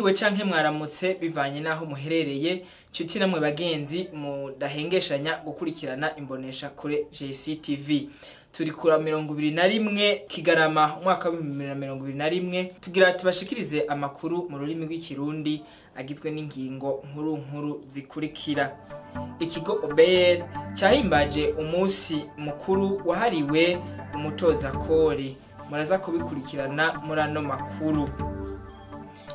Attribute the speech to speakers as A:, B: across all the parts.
A: Mwiriwe canke mwaramutse bivanye naho muherereye cuti namwe bagenzi mudahengeshanya gukurikirana imbonesha kure JCTV. Turi kura 21 Kigarama umwaka wa 2021 tugira tubashikirize amakuru mu rurimi rw'ikirundi agizwe n'ingingo nkuru zikurikira. Ikigo OBR cyahimbaje umunsi mukuru wahariwe umutoza kori. Muraza kubikurikirana muri ano makuru.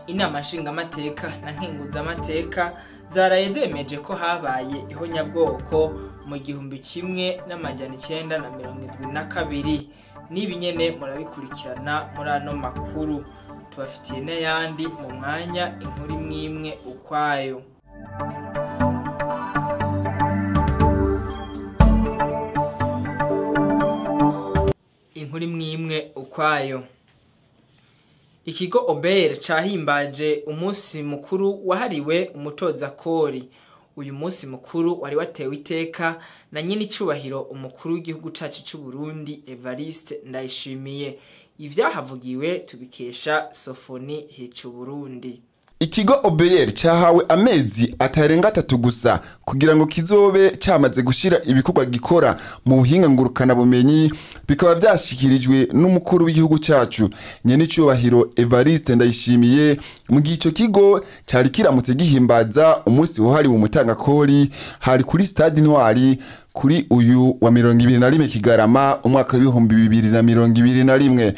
A: Inama nshingamateka na nkenguzamateka zaraye zemeje ko habaye ihonyabwoko mu 1972 nibi nyene murabikurikirana muri ano makuru. Tubafitiye n'ayandi mu mwanya inkuru imwe ukwayo. Inkuru imwe ukwayo. Ikigo OBR cahimbaje umunsi mukuru wahariwe umutoza kori. Uyu munsi mukuru wari watewe iteka na nyine icubahiro umukuru w'igihugu cacu c'u Burundi Evariste Ndayishimiye. Ivyahavugiwe tubikesha Sofoni Hicu Burundi.
B: Ikigo OBR cyahawe amezi atarenga 3 gusa kugira ngo kizobe cyamaze gushira ibikorwa gikora mu buhinga ngurukana bumenyi, bikaba byashikirijwe n'umukuru w'igihugu cyacu nyene icubahiro Evariste Ndayishimiye mu gico kigo cyari kiramutse gihimbaza umunsi wahari mu mutanga kori hari kuri Stade Ntwari kuri uyu wa 21 Kigarama umwaka wa 2021.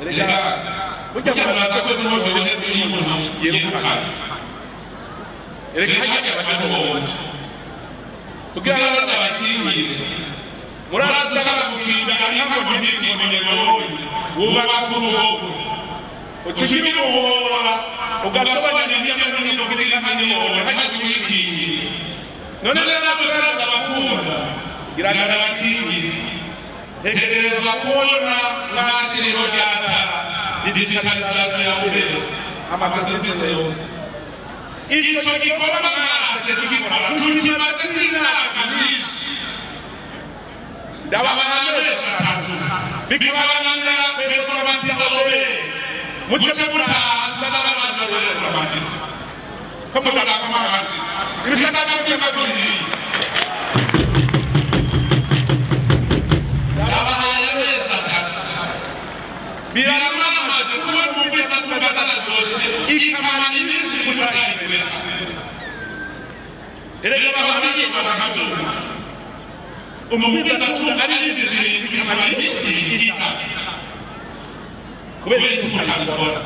C: reka burya muraza ko tubohe n'umuntu yirukana reka hajya abanyabonye kugira ngo abakingire muraza gukinga nk'ako bibindi munyerowe wubaka uruhogo ucushira uruhora ugasobanya n'ibyo kugira nk'aniyowe hajya kuyikingira none rero turaza abakunda kugira ngo abakingire tegereza kubona mwashiriho ryata digitalization ya ubero amaserivisi yose icyo gikorwa mwase tugikora tukimaze kw'imyaka myinshi ndabahanze atatu bikabananira performance zawe mucyo mutaza n'abandi performance ko mutaka amashi ibisaka by'amaguru biramamaje kuba mubeza tugazana byose ikamana ibindi kutayibera erega babandi bakazuma umubeza ari n'izindi ikamana ibindi irita kubera tutakora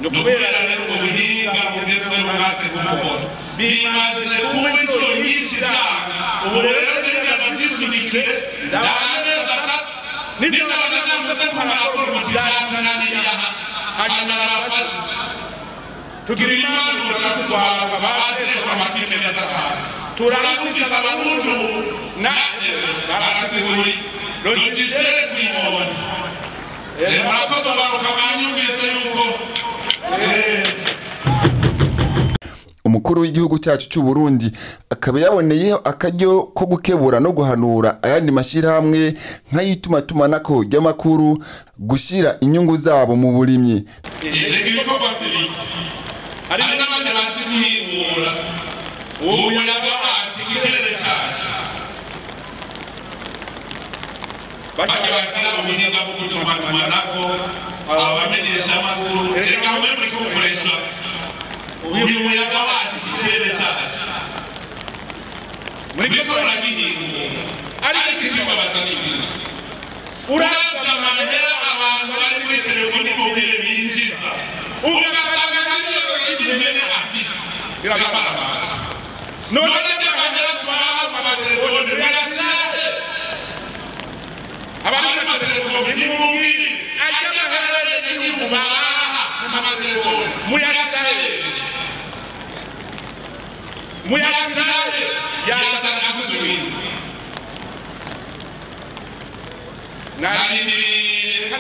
C: no kubera rero ubuhinga bugezweho bwase kumubona bimaze kuba inshuro nyinshi ubu rero ndabyisunike ndabaneza nibyo abanyamaguru bakora mu byatananiye hanyuma barafasha tugira imana turasubaka baze amakine n'atatu turamukiza abarundi na barasiburi logise kwibona murakoze baruka banyumvise yuko
B: umukuru w'igihugu cyacu cy'u Burundi akaba yaboneyeho akaryo ko gukebura no guhanura ayandi mashyirahamwe nk'ayitumatumanaho ry'amakuru gushyira inyungu zabo mu burimyi.
C: hari n'abandi bazi guhingura ubu muyaga wacu ikirere cyacu bajya bakira ubuhinga bwo gutumatumanaho abamenyesha amakuru reka mwe muri gukoresha uyu muyaga wacu ikirere cyacu muri gukora gihingo ariko ikibabaza n'ibindi uraza amahera abantu bari muri telefoni mobile binjiza ugasanga n'iyo y'imene afise birababaza none amahera twaha amatelefoni birashaje abari muri telefoni nimubwire ajya amahera y'igihugu baha mu matelefoni muyashaje muyashaje yazana kuzwini nani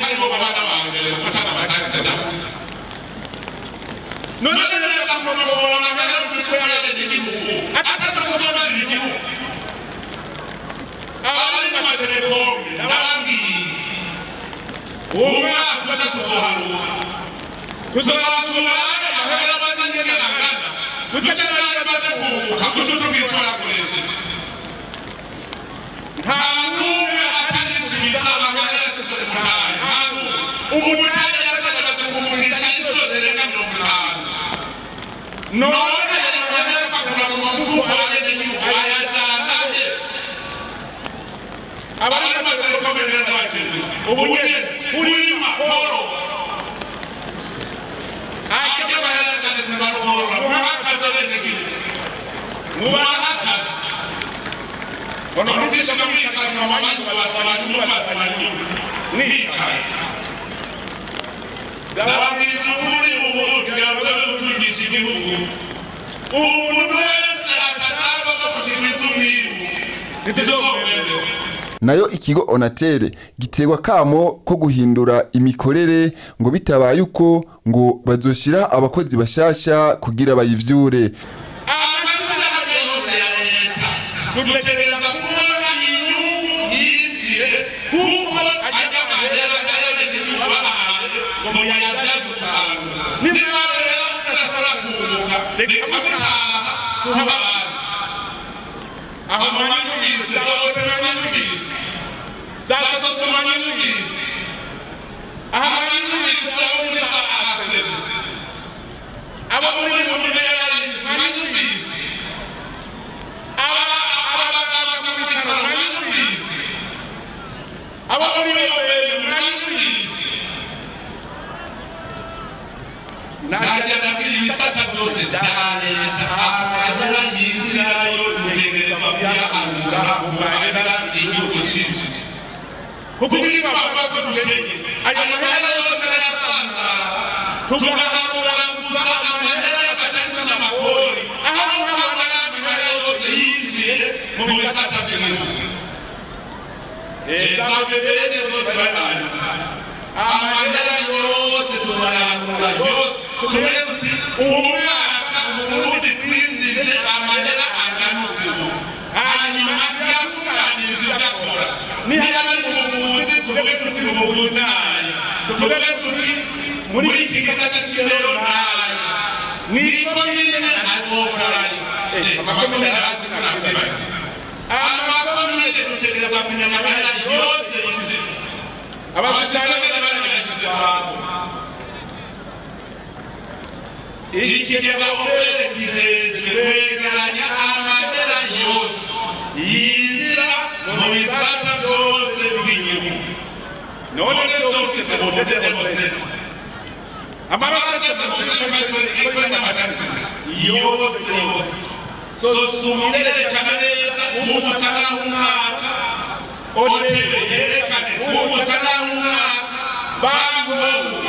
C: harimo babana bangere kutana bakase na none rero bakomora mbere y'ukwera n'igihugu atata kuzoma n'igihugu abari mu telefoni n'abandi umwe afata kuzoharura kuzoharura amahera bazanye n'agana gucecera batakuka kututugira kureshe nta n'umwe atanisubiza amahera y'abantu ntabwo umutari yatagaza kumugisha inzotereka 50 none amahera bakura mu mafuko abanyagihugu ayajyana he abari bamaze gukomerera n'abagenzi ubu nyine uri mahoro ajya amahera cyane n'amahoro muhakaze benegihugu mubahakaze ono mufisha mwika kwa mamanyu batabanyuma nicaye dabahitu uri uburundi yavuze gutungisha igihugu umuntu wese atataba bakutimiza umwibu nituzobere.
B: Nayo ikigo Onatere giterwa kamo ko guhindura imikorere ngo bitabaye uko ngo bazoshira abakozi bashasha kugira bayivyure.
C: Tumetereza kubona inyungu yinjiye kuko ajya amahera y'abanyagihugu babahaye ngo muyaza gusanga niba rero udashobora kuruhuka reka mutaha tuhabana aho mwanyumvise aho mwanyumvise zasoso mwanyumvise aho mwanyumvise aho muri asebe abo muri mu ntera mwanyumvise najya nabwira ibisata byose bya leta amahera yinjirayo dutegerezwa kuyaharura mu mahera igihugu cinjije kuko niba bavuga ko dukeneye ayo mahera yose arayasanza tugaharura gusa amahera y'abadansi n'amakori aho amahera yose yinjiye mu bisata by'igihugu zabebene zose barahanyuka amahera yose tuzayaharura yose tumenye tuti umwaka umurundi twinjije amahera angana uku hanyuma tuyatunganiriza ibyo akora niba ari mu buvuzi tuvuge tuti mu buvuzi nayo tuvuge tuti muri iki gisata cy'indero nayo niko nyine azokorayo amakomine arazi kunabyibanye amakomine dutegereza kumenya amahera yose yinjiza abasirikare baranagize wabo ikigega mbere kiregeranya amahera yose yinjira mu bisata byose by'igihugu none zose zibodede bose amabasata ikora n'amakazi yose sosumire yerekana neza umutana w'umwaka otebe yerekane umutana w'umwaka bango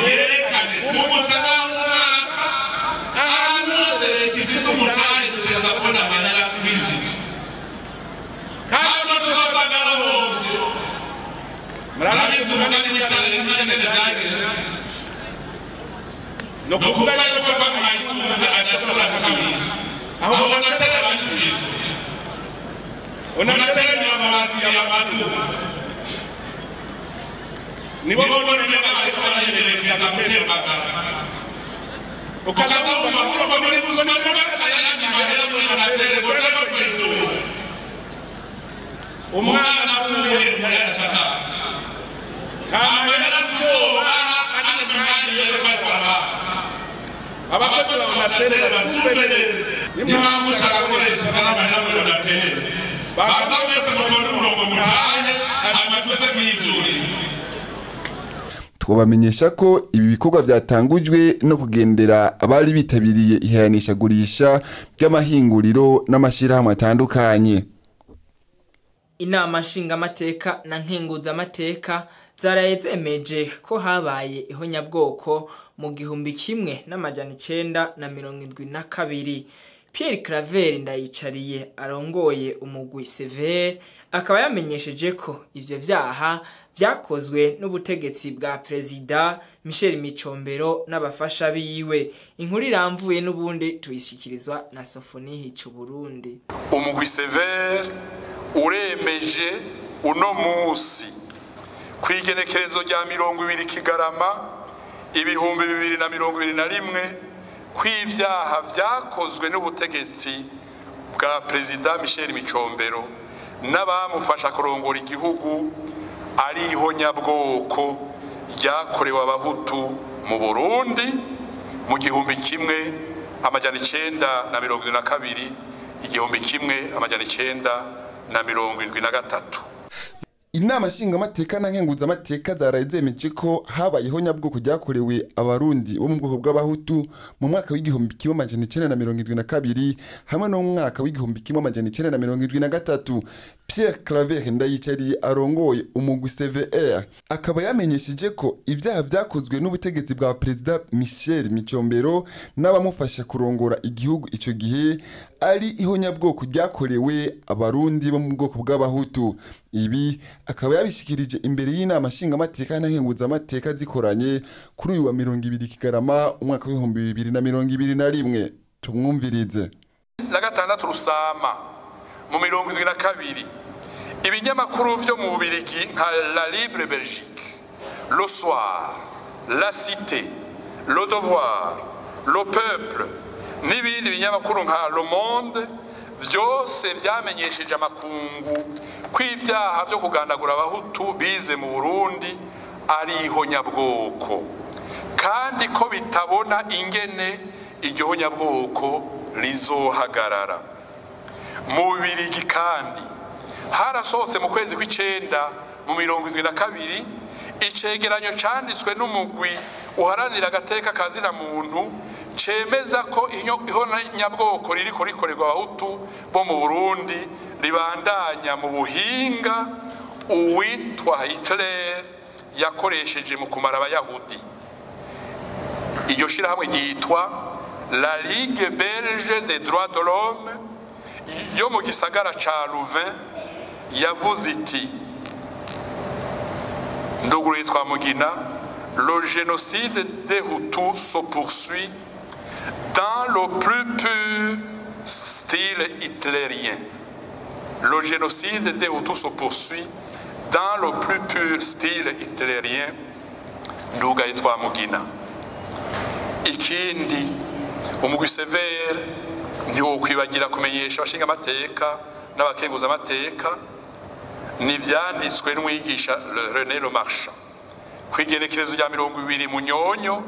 C: yerekane umutana w'umwaka ahantu hose leta ifite umunani tugeza kubona amahera twinjije kandi tuzosagara hose murabizi umugani n'iterambere ryageze no kuvuga yuko bamwayitunga adashobora kukamisha aho unatera abantu bizo unatera nyamabati ya watu nibo mbona nyamabati banayerekeza mbele magara ukazaba umakuru kwa muri kuzo na kayani mahera muri unatera kwa kwezo umwana uye muyachaka kama yana kuzoa ana mahali yeba kwa abakozi unatera batumbele nimpamvu ushaka ko leta izana amahera muri unatera baza mwese mubona umurongo mutahe hanyuma tuze mwizurire.
B: Twabamenyesha ko ibi bikorwa byatangujwe no kugendera abari bitabiriye ihayanishagurisha ry'amahinguriro n'amashirahamwe atandukanye.
A: Inama nshingamateka na nkenguzamateka zaraye zemeje ko habaye ihonyabwoko mu 1972. Pierre Claver Ndayicariye arongoye umugwi Sever akaba yamenyesheje ko ivyo vyaha vyakozwe n'ubutegetsi bwa President Michel Micombero n'abafasha biwe. Inkuru iramvuye n'ubundi tuyishikirizwa na Sofoni Hicu Burundi.
D: Umugwi Sever uremeje uno musi kwigenekerezo rya 20 Kigarama 2021 kw'ivyaha vyakozwe n'ubutegetsi bwa President Michel Micombero n'abamufasha kurongora igihugu ari ihonyabwoko ryakorewe abahutu mu Burundi mu 1972 1973.
B: Inama nshingamateka na nkenguzamateka zaraye zemeje ko habayeho nyabwoko ryakorewe abarundi bo mu bwoko bw'abahutu mu mwaka w'1972 hamwe no mu mwaka w'1973. Pierre Claver Ndayicariye arongoye umugwi CVR akaba yamenyesheje ko ivyaha vyakozwe n'ubutegetsi bwa President Michel Micombero n'abamufasha kurongora igihugu ico gihe ari ihonyabwoko ryakorewe abarundi bo mu bwoko bw'abahutu. Ibi akaba yabishikirije imbere y'inama nshingamateka na nkenguzamateka zikoranye kuri uyu wa 20 Kigarama umwaka w'2021. Tumwumvirize.
D: La gatandatu Rusama mu 72 ibinyamakuru vyo mu Bubirigi nka La Libre Belgique, Le Soir, La Cité, Le Devoir, Le Peuple n'ibindi binyamakuru nka Le Monde vyose vyamenyesheje amakungu kw'ivyaha vyo kugandagura abahutu bize mu Burundi ari ihonyabwoko kandi ko bitabona ingene iryo honyabwoko rizohagarara. Mu Bubirigi kandi harasohotse mu kwezi kw'icenda mu 72 icegeranyo canditswe n'umugwi uharanira agateka kazina muntu cemeza ko ihonyabwoko ririko rikorerwa abahutu bo mu Burundi ribandanya mu buhinga uwitwa Hitler yakoresheje mu kumara abayahudi. Iryo shirahamwe ryitwa La Ligue Belge des Droits de l'Homme yo mu gisagara ca Louvain yavuze iti, nduguruye twamugina, le génocide des Hutus se poursuit dans le plus pur style hitlérien. Le génocide des Hutus se poursuit dans le plus pur style hitlérien. Ndugaye twamugina. Ikindi umugwi Severe ntiwokwibagira kumenyesha abashinga amateka n'abakenguza amateka n'ivyanditswe n'umwigisha René Le Marchand kwigenekerezo rya 20 Munyonyo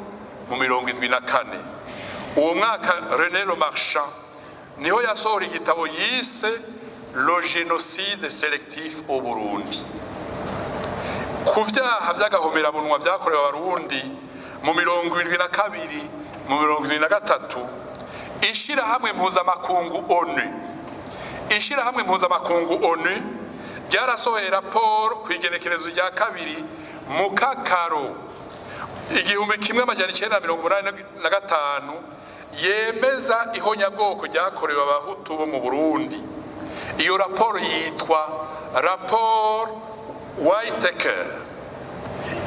D: mu 74. Uwo mwaka René Le Marchand niho yasohora igitabo yise Le génocide sélectif au Burundi. Ku vyaha vy'agahomerabunwa vyakorewe abarundi mu 72 mu 73 ishirahamwe mpuzamakungu ONU ryarasohoye raporo kwigenekerezo rya 2 mu Kakaro 1985 yemeza ihonyabwoko ryakorewe abahutu bo mu Burundi. Iyo raporo yitwa rapport Whitaker.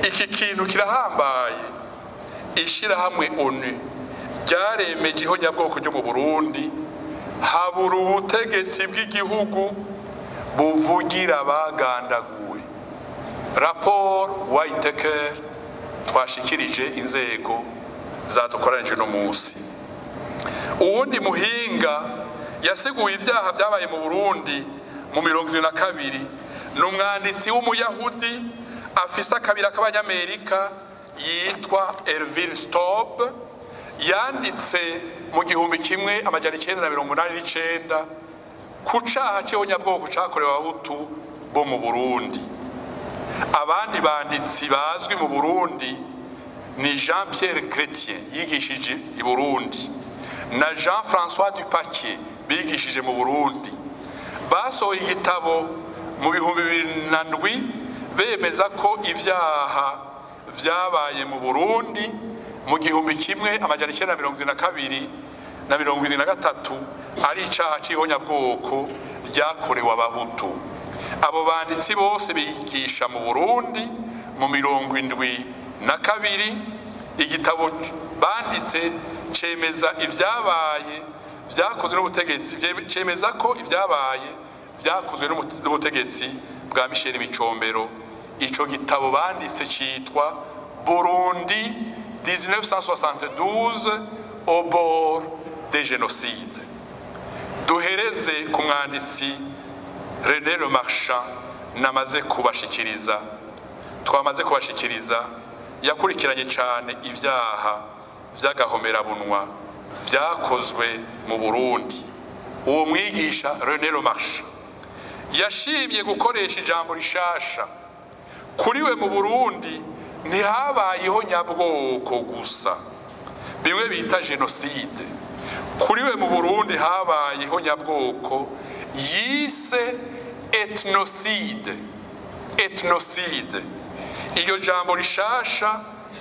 D: Iki kintu kirahambaye, ishirahamwe ONU ryaremeje ihonyabwoko ryo mu Burundi, habura ubutegetsi bw'igihugu buvugira abagandaguwe. Rapport Whitaker twashikirije inzego zadukoranije no munsi. Uwundi muhinga yasiguye ivyaha vyabaye mu Burundi mu 72 n'umwanditsi w'umuyahudi afisa kabira k'abanyamerika yitwa Ervin Staub yanditse mu 1989 ku caha c'ihonyabwoko cakorewe abahutu bo mu Burundi. Abandi banditsi bazwi mu Burundi ni Jean-Pierre Chrétien yigishije i Burundi na Jean-François Dupaquier bigishije mu Burundi. Basohoye igitabo mu 2007 bemeza ko ivyaha vyabaye mu Burundi mu 1972 na 1973 ari icaha c'ihonyabwoko ryakorewe abahutu. Abo banditsi bose bigisha mu Burundi mu 72 igitabo banditse cemeza ivyabaye vyakozwe n'ubutegetsi, cemeza ko ivyabaye vyakozwe n'ubutegetsi bwa Michel Micombero. Ico gitabo banditse citwa Burundi 1972 au bord des génocides. Duhereze ku mwanditsi René Le Marchand twamaze kubashikiriza yakurikiranye cyane ivyaha vy'agahomerabunwa vyakozwe mu Burundi. Uwo mwigisha René Le Marchand yashimye gukoresha ijambo rishasha. Kuri we mu Burundi ntihabayeho nyabwoko gusa, bimwe bita genocide. Kuri we mu Burundi habayeho nyabwoko yise ethnocide. Iyo jambo rishasha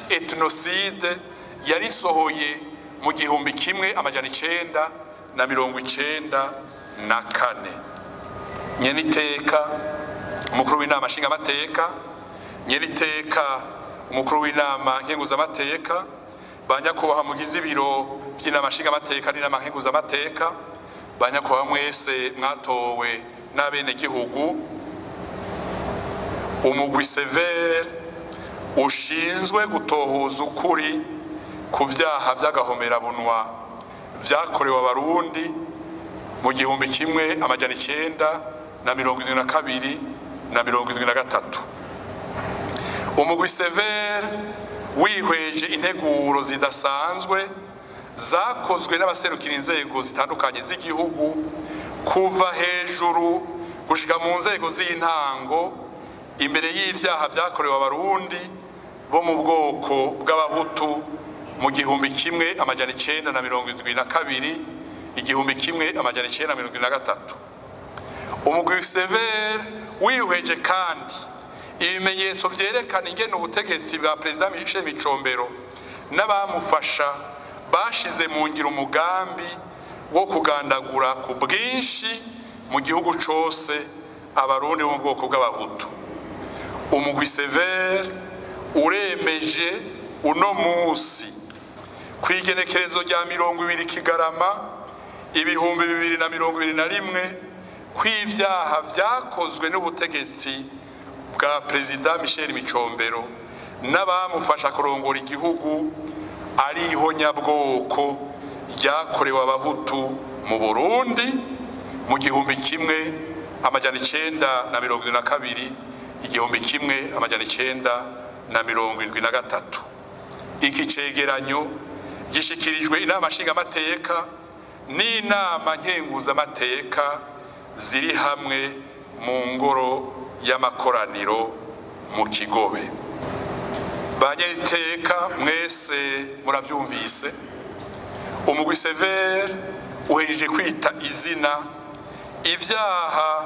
D: ethnocide yarisohoye mu 1994. Nyeniteka umukuru w'inama nshingamateka, nyeniteka umukuru w'inama nkenguzamateka, banyakubaha mugize ibiro by'inama nshingamateka n'inama nkenguzamateka, banyakubaha mwese mwatowe n'abene gihugu, umugwi Severe ushinzwe gutohoza ukuri ku vyaha vy'agahomerabunwa vyakorewe abarundi mu 1972 na 1973. Umugwi Severe wihweje integuro zidasanzwe zakozwe n'abaserukira inzego zitandukanye z'igihugu kuva hejuru gushika mu nzego z'intango imbere y'ivyaha vyakorewe abarundi bo mu bwoko bw'abahutu mu 1972 1973. Umugwi severe wihweje kandi ibimenyetso vyerekana ingene ubutegetsi bwa Perezida Michel Micombero n'abamufasha bashize mu ngiro umugambi wo kugandagura ku bwinshi mu gihugu cose abarundi bo mu bwoko bw'abahutu. Umugwi severe uremeje uno musi kwigenekerezo rya 20 Kigarama 2021 kw'ivyaha vyakozwe n'ubutegetsi bwa Perezida Michel Micombero n'abamufasha kurongora igihugu ari ihonyabwoko ryakorewe abahutu mu Burundi mu 1972 1973. Iki cegeranyo gishikirijwe inama nshingamateka n'inama nkenguzamateka ziri hamwe mu ngoro y'amakoraniro mu Kigobe. Banyeteka mwese muravyumvise, umugwi severe uhejeje kwita izina ivyaha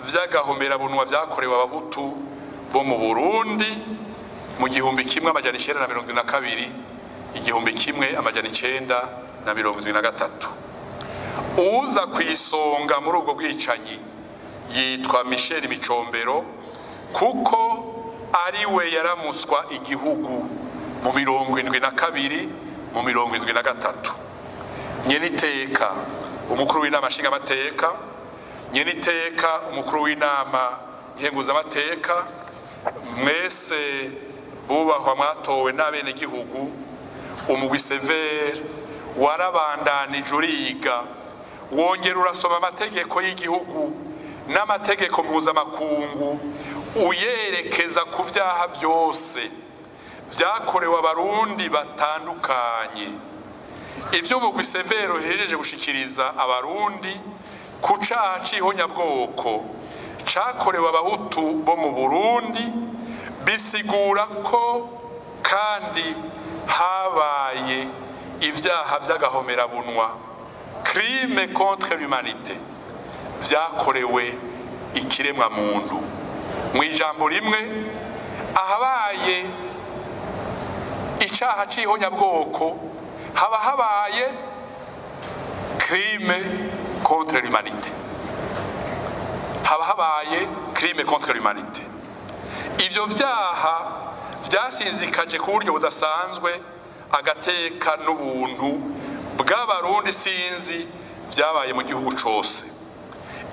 D: vy'agahomerabunwa vyakorewe abahutu bo mu Burundi mu 1972 1973. Uza kwisonga muri ubwo bwicanyi yitwa Michel Micombero kuko ari we yaramuswa igihugu mu 72 mu 73. Nyeniteka umukuru w'inama nshingamateka, nyeniteka umukuru w'inama nkenguzamateka, mwese bubahwa mwatowe n'abene gihugu, umugwi severe warabandanije uriga wongera urasoma amategeko y'igihugu n'amategeko mpuzamakungu uyerekeza ku vyaha vyose vyakorewe abarundi batandukanye. Ivyo umugwi severe uhejeje gushikiriza abarundi ku caha c'ihonyabwoko cakorewe abahutu bo mu Burundi bisigura ko kandi habaye ivyaha vy'agahomerabunwa, crime contre l'humanité, vyakorewe ikiremwa muntu. Mwijambo rimwe, ahabaye icaha c'ihonyabwoko haba habaye crime contre l'humanité, haba habaye crime contre l'humanité. Ivyo vyaha vyasinzikaje ku buryo budasanzwe agateka n'ubuntu bw'abarundi sinzi vyabaye mu gihugu cose.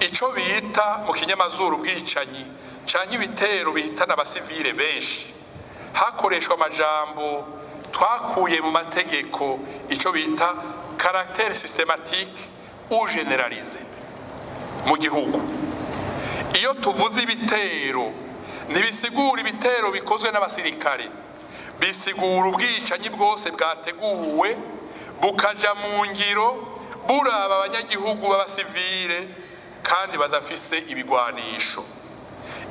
D: Ico bita mu kinyamazuru bwicanyi canke ibitero bihitana abasivile benshi, hakoreshwa amajambo twakuye mu mategeko, ico bita caractère systématique ou généralisé mu gihugu. Iyo tuvuze ibitero ntibisigura ibitero bikozwe n'abasirikare, bisigura ubwicanyi bwose bwateguwe bukaja mu ngiro buraba abanyagihugu b'abasivile kandi badafise ibigwanisho.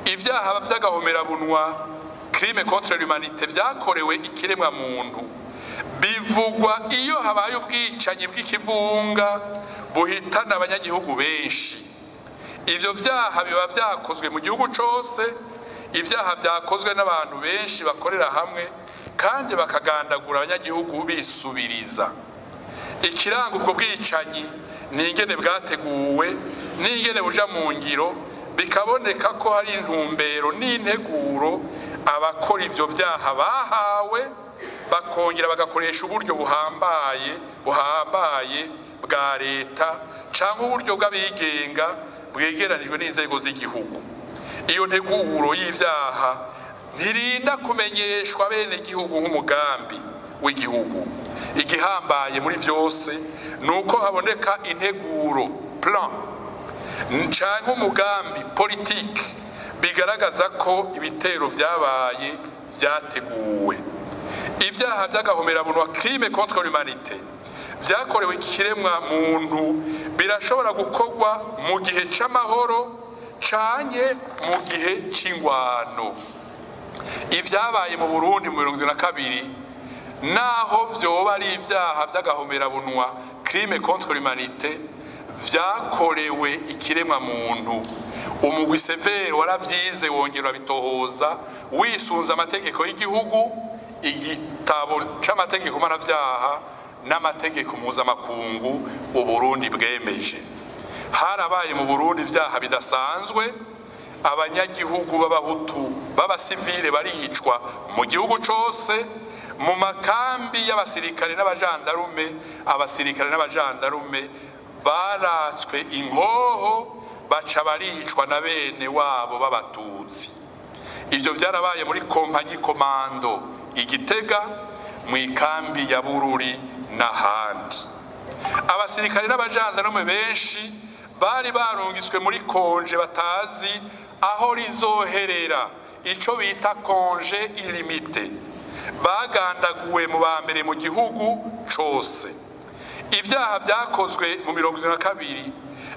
D: Ivyaha vy'agahomerabunwa, crime contre l'humanité, vyakorewe ikiremwa muntu bivugwa iyo habaye ubwicanyi bw'ikivunga buhitana abanyagihugu benshi. Ivyo vyaha biba vyakozwe mu gihugu cose, ivyaha vyakozwe n'abantu benshi bakorera hamwe kandi bakagandagura abanyagihugu bisubiriza. Ikiranga ubwo bwicanyi ni ingene bwateguwe n'ingene buja mu ngiro, bikaboneka ko hari intumbero n'integuro abakora ivyo vyaha bahawe, bakongera bagakoresha uburyo buhambaye bwa leta canke uburyo bw'abigenga bwegeranijwe n'inzego z'igihugu. Iyo nteguro y'ivyaha ntirinda kumenyeshwa bene gihugu nk'umugambi w'igihugu. Igihambaye muri vyose nuko haboneka integuro, plan canke umugambi politique bigaragaza ko ibitero vyabaye vyateguwe. Ivyaha vy'agahomerabunwa, crime contre l'humanité, vyakorewe ikiremwa muntu birashobora gukorwa mu gihe c'amahoro canke mu gihe c'ingwano. ivyabaye mu Burundi mu 2022 naho vyoba ari ivyaha vy'agahomerabunwa crime contre l'humanité vyakorewe ikiremwa muntu. Umugwi severe waravyize wongera bitohoza wisunza amategeko y'igihugu, igitabo c'amategeko mpanavyaha n'amategeko mpuzamakungu Uburundi bwemeje. Harabaye mu Burundi ivyaha bidasanzwe, abanyagihugu b'abahutu b'abasivile baricwa mu gihugu cose, mu makambi y'abasirikare n'abajandarume. Abasirikare n'abajandarume baratswe inkoho baca baricwa na bene wabo b'abatutsi. Ivyo vyarabaye muri kompanyi komando Igitega, mu ikambi ya Bururi n'ahandi. Abasirikare n'abajandarume benshi bari barungiswe muri konje batazi aho rizoherera, ico bita konje illimité. Bagandaguwe mu bambere mu gihugu cose. Ivyaha vyakozwe mu 2022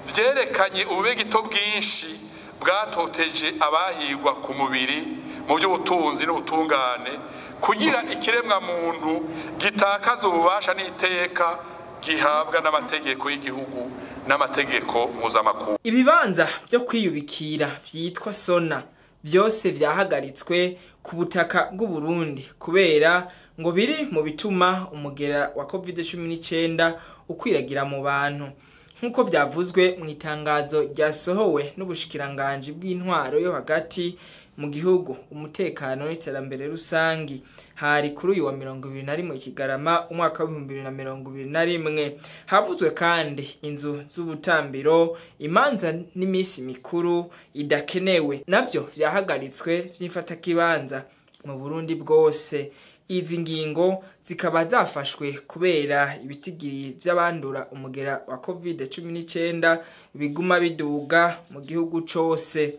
D: vyerekanye ububegito bwinshi bwatoteje abahigwa ku mubiri mu by'ubutunzi n'ubutungane, kugira ikiremwa muntu gitakaza ububasha n'iteka gihabwa n'amategeko y'igihugu n'amategeko mpuzamakungu.
A: Ibibanza byo kwiyubikira vyitwa sona byose vyahagaritswe ku butaka bw'u Burundi kubera ngo biri mu bituma umugera wa COVID-19 ukwiragira mu bantu. Nkuko vyavuzwe mu itangazo ryasohowe n'ubushikiranganje bw'intwaro yo hagati mu gihugu, umutekano n'iterambere rusangi, hari kuri uyu wa 21 Kigarama umwaka wa 2021. Havuzwe kandi inzu z'ubutambiro, imanza n'imisi mikuru idakenewe navyo vyahagaritswe vy'ifata kibanza mu Burundi bwose. Izi ngingo zikaba zafashwe kubera ibitigiri vy'abandura umugera wa COVID-19 biguma biduga mu gihugu cose.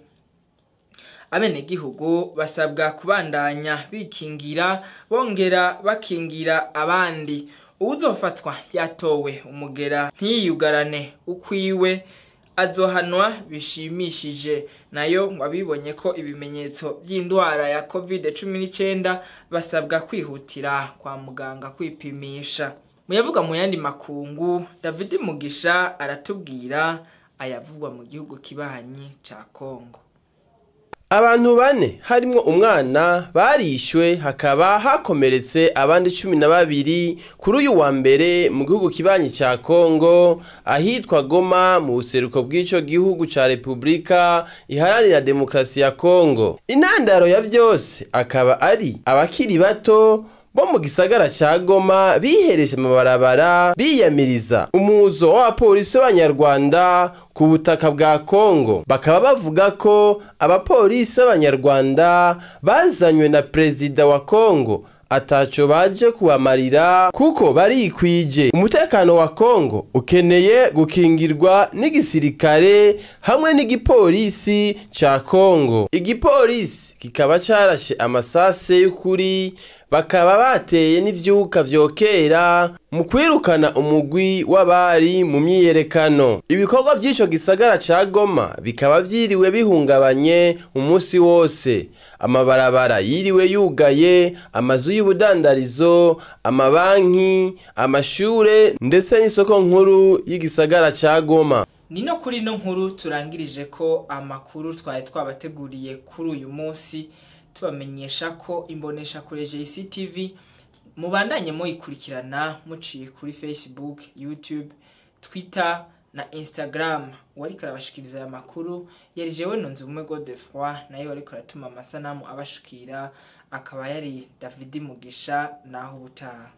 A: Abenegihugu basabwa kubandanya bikingira, bongera bakingira abandi. Uzofatwa yatowe umugera ntiyugarane ukwiwe azohanwa bishimishije. Nayo wabibonye ko ibimenyetso by'indwara ya COVID-19 basabwa kwihutira kwa muganga kwipimisha. Muyavuga mu yandi makungu, David Mugisha aratubwira ayavugwa mu gihugu kibanyi ca Kongo.
E: Abantu bane harimwo umwana barishwe, hakaba hakomeretse abandi 12 kuri uyu wa mbere mu gihugu kibanyi ca Kongo ahitwa Goma mu buseruko bw'ico gihugu ca Republika Iharanira Demokarasi ya Kongo. Intandaro ya vyose akaba ari abakiri bato bo mu gisagara ca Goma bihereje amabarabara biyamiriza umuzo w'abapolisi b'Abanyarwanda ku butaka bwa Kongo. Bakaba bavuga ko abapolisi b'Abanyarwanda bazanywe na perezida wa Kongo ataco baje kubamarira kuko barikwije. Umutekano wa Kongo ukeneye gukingirwa n'igisirikare hamwe n'igipolisi ca Kongo. Igipolisi kikaba carashe amasase y'ukuri, bakaba bateye n'ivyuka vyokera mu kwirukana umugwi w'abari mu myiyerekano. Ibikorwa by'ico gisagara ca Goma bikaba vyiriwe bihungabanye umunsi wose. Amabarabara yiriwe yugaye, amazu y'ubudandarizo, amabanki, amashure ndetse n'isoko nkuru y'igisagara ca Goma.
A: Nino kuri no nkuru turangirije ko amakuru twari twabateguriye kuri uyu munsi, tubamenyesha ko imbonesha kure JCTV mubandanye muyikurikirana muciye kuri Facebook, YouTube, Twitter na Instagram. Wari karabashikiriza aya makuru yari jewe Nonzubumwe Godefroid, nayo wari karatuma amasanamu abashikira akaba yari David Mugisha. Naho ubutaha.